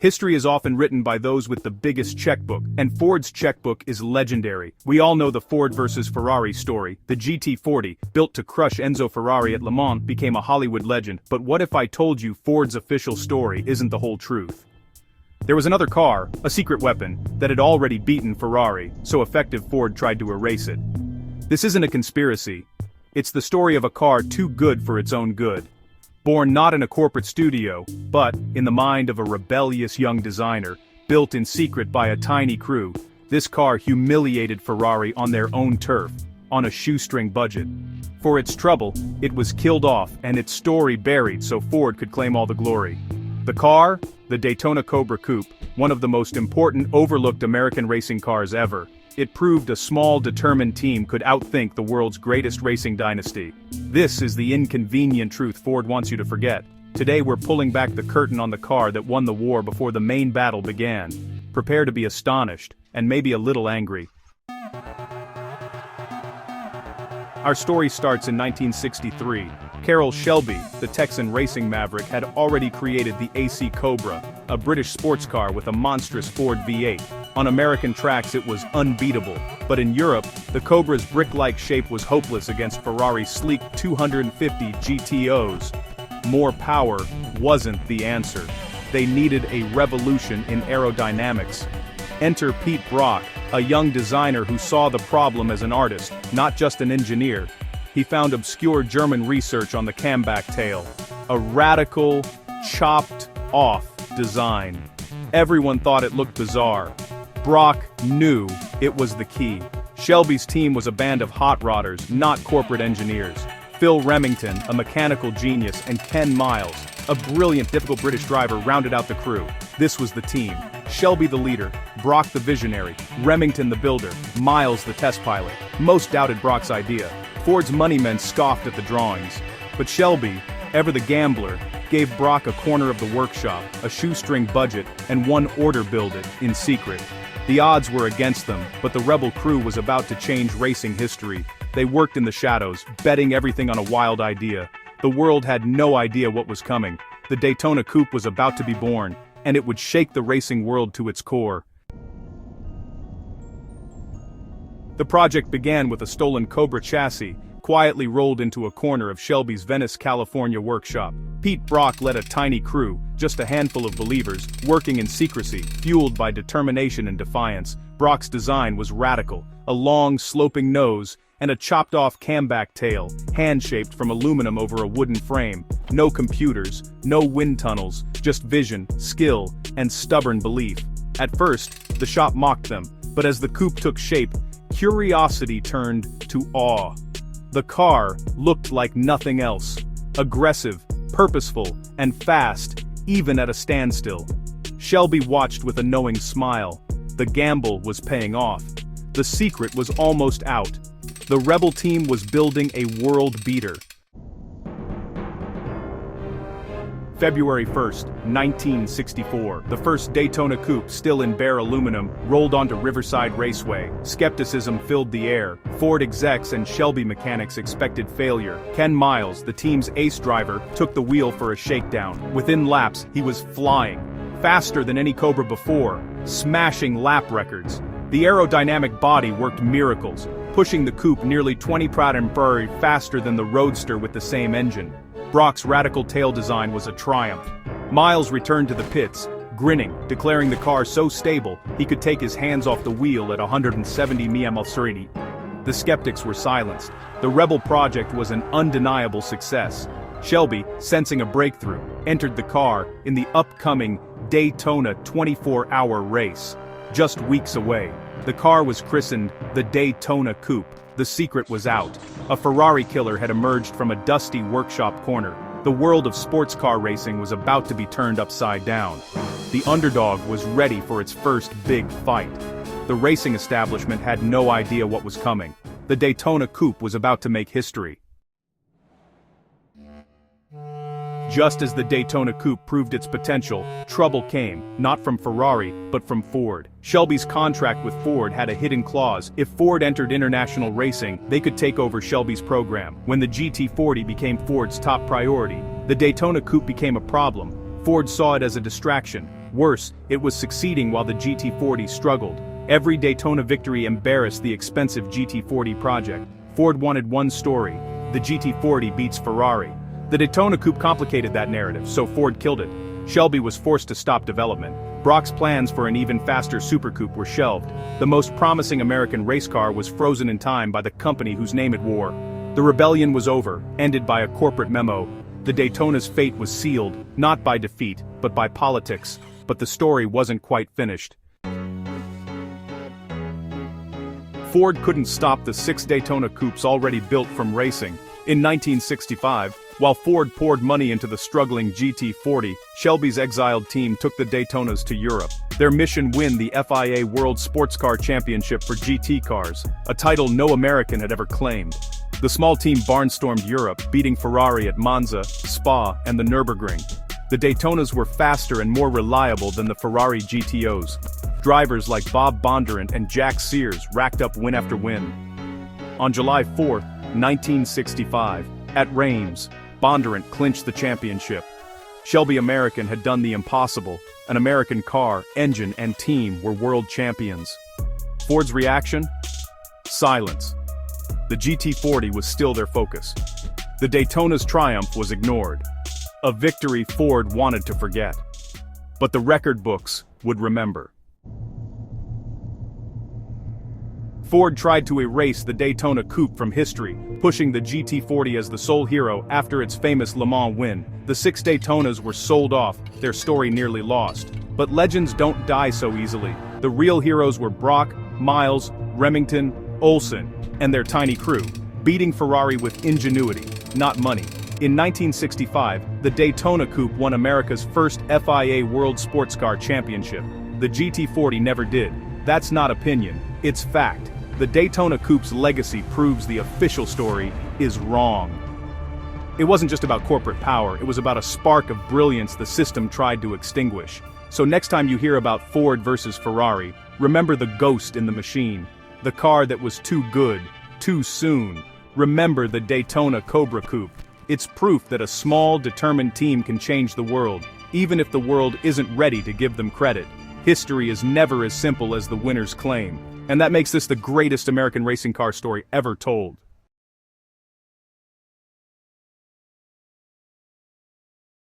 History is often written by those with the biggest checkbook, and Ford's checkbook is legendary. We all know the Ford versus Ferrari story. The GT40, built to crush Enzo Ferrari at Le Mans, became a Hollywood legend, but what if I told you Ford's official story isn't the whole truth? There was another car, a secret weapon, that had already beaten Ferrari, so effective Ford tried to erase it. This isn't a conspiracy. It's the story of a car too good for its own good. Born not in a corporate studio, but in the mind of a rebellious young designer, built in secret by a tiny crew, this car humiliated Ferrari on their own turf, on a shoestring budget. For its trouble, it was killed off and its story buried so Ford could claim all the glory. The car? The Daytona Cobra Coupe, one of the most important overlooked American racing cars ever. It proved a small, determined team could outthink the world's greatest racing dynasty. This is the inconvenient truth Ford wants you to forget. Today we're pulling back the curtain on the car that won the war before the main battle began. Prepare to be astonished, and maybe a little angry. Our story starts in 1963. Carroll Shelby, the Texan racing maverick, had already created the AC Cobra, a British sports car with a monstrous Ford V8. On American tracks it was unbeatable, but in Europe, the Cobra's brick-like shape was hopeless against Ferrari's sleek 250 GTOs. More power wasn't the answer. They needed a revolution in aerodynamics. Enter Pete Brock, a young designer who saw the problem as an artist, not just an engineer. He found obscure German research on the camback tail. A radical, chopped-off design. Everyone thought it looked bizarre. Brock knew it was the key. Shelby's team was a band of hot rodders, not corporate engineers. Phil Remington, a mechanical genius, and Ken Miles, a brilliant, difficult British driver, rounded out the crew. This was the team. Shelby the leader, Brock the visionary, Remington the builder, Miles the test pilot. Most doubted Brock's idea. Ford's moneymen scoffed at the drawings. But Shelby, ever the gambler, gave Brock a corner of the workshop, a shoestring budget, and one order build it, in secret. The odds were against them, but the rebel crew was about to change racing history. They worked in the shadows, betting everything on a wild idea. The world had no idea what was coming. The Daytona Coupe was about to be born, and it would shake the racing world to its core. The project began with a stolen Cobra chassis, quietly rolled into a corner of Shelby's Venice, California workshop. Pete Brock led a tiny crew, just a handful of believers, working in secrecy, fueled by determination and defiance. Brock's design was radical, a long, sloping nose, and a chopped-off camback tail, hand-shaped from aluminum over a wooden frame. No computers, no wind tunnels, just vision, skill, and stubborn belief. At first, the shop mocked them, but as the coupe took shape, curiosity turned to awe. The car looked like nothing else. Aggressive, purposeful, and fast, even at a standstill. Shelby watched with a knowing smile. The gamble was paying off. The secret was almost out. The rebel team was building a world beater. February 1st, 1964. The first Daytona Coupe, still in bare aluminum, rolled onto Riverside Raceway. Skepticism filled the air. Ford execs and Shelby mechanics expected failure. Ken Miles, the team's ace driver, took the wheel for a shakedown. Within laps, he was flying. Faster than any Cobra before, smashing lap records. The aerodynamic body worked miracles, pushing the coupe nearly 20 Pratt & Whitney faster than the Roadster with the same engine. Brock's radical tail design was a triumph. Miles returned to the pits, grinning, declaring the car so stable he could take his hands off the wheel at 170 mph. The skeptics were silenced. The Rebel project was an undeniable success. Shelby, sensing a breakthrough, entered the car in the upcoming Daytona 24-hour race. Just weeks away, the car was christened the Daytona Coupe. The secret was out. A Ferrari killer had emerged from a dusty workshop corner. The world of sports car racing was about to be turned upside down. The underdog was ready for its first big fight. The racing establishment had no idea what was coming. The Daytona Coupe was about to make history. Just as the Daytona Coupe proved its potential, trouble came, not from Ferrari, but from Ford. Shelby's contract with Ford had a hidden clause. If Ford entered international racing, they could take over Shelby's program. When the GT40 became Ford's top priority, the Daytona Coupe became a problem. Ford saw it as a distraction. Worse, it was succeeding while the GT40 struggled. Every Daytona victory embarrassed the expensive GT40 project. Ford wanted one story: the GT40 beats Ferrari. The Daytona Coupe complicated that narrative, so Ford killed it. Shelby was forced to stop development. Brock's plans for an even faster Super Coupe were shelved. The most promising American race car was frozen in time by the company whose name it wore. The rebellion was over, ended by a corporate memo. The Daytona's fate was sealed, not by defeat, but by politics. But the story wasn't quite finished. Ford couldn't stop the 6 Daytona Coupes already built from racing. In 1965, while Ford poured money into the struggling GT40, Shelby's exiled team took the Daytonas to Europe. Their mission: win the FIA World Sports Car Championship for GT cars, a title no American had ever claimed. The small team barnstormed Europe, beating Ferrari at Monza, Spa, and the Nürburgring. The Daytonas were faster and more reliable than the Ferrari GTOs. Drivers like Bob Bondurant and Jack Sears racked up win after win. On July 4, 1965, at Reims, Bondurant clinched the championship. Shelby American had done the impossible. An American car, engine, and team were world champions. Ford's reaction? Silence. The GT40 was still their focus. The Daytona's triumph was ignored. A victory Ford wanted to forget. But the record books would remember. Ford tried to erase the Daytona Coupe from history, pushing the GT40 as the sole hero after its famous Le Mans win. The 6 Daytonas were sold off, their story nearly lost. But legends don't die so easily. The real heroes were Brock, Miles, Remington, Olsen, and their tiny crew, beating Ferrari with ingenuity, not money. In 1965, the Daytona Coupe won America's first FIA World Sports Car Championship. The GT40 never did. That's not opinion, it's fact. The Daytona Coupe's legacy proves the official story is wrong. It wasn't just about corporate power, it was about a spark of brilliance the system tried to extinguish. So next time you hear about Ford versus Ferrari, remember the ghost in the machine. The car that was too good, too soon. Remember the Daytona Cobra Coupe. It's proof that a small, determined team can change the world, even if the world isn't ready to give them credit. History is never as simple as the winners claim. And that makes this the greatest American racing car story ever told.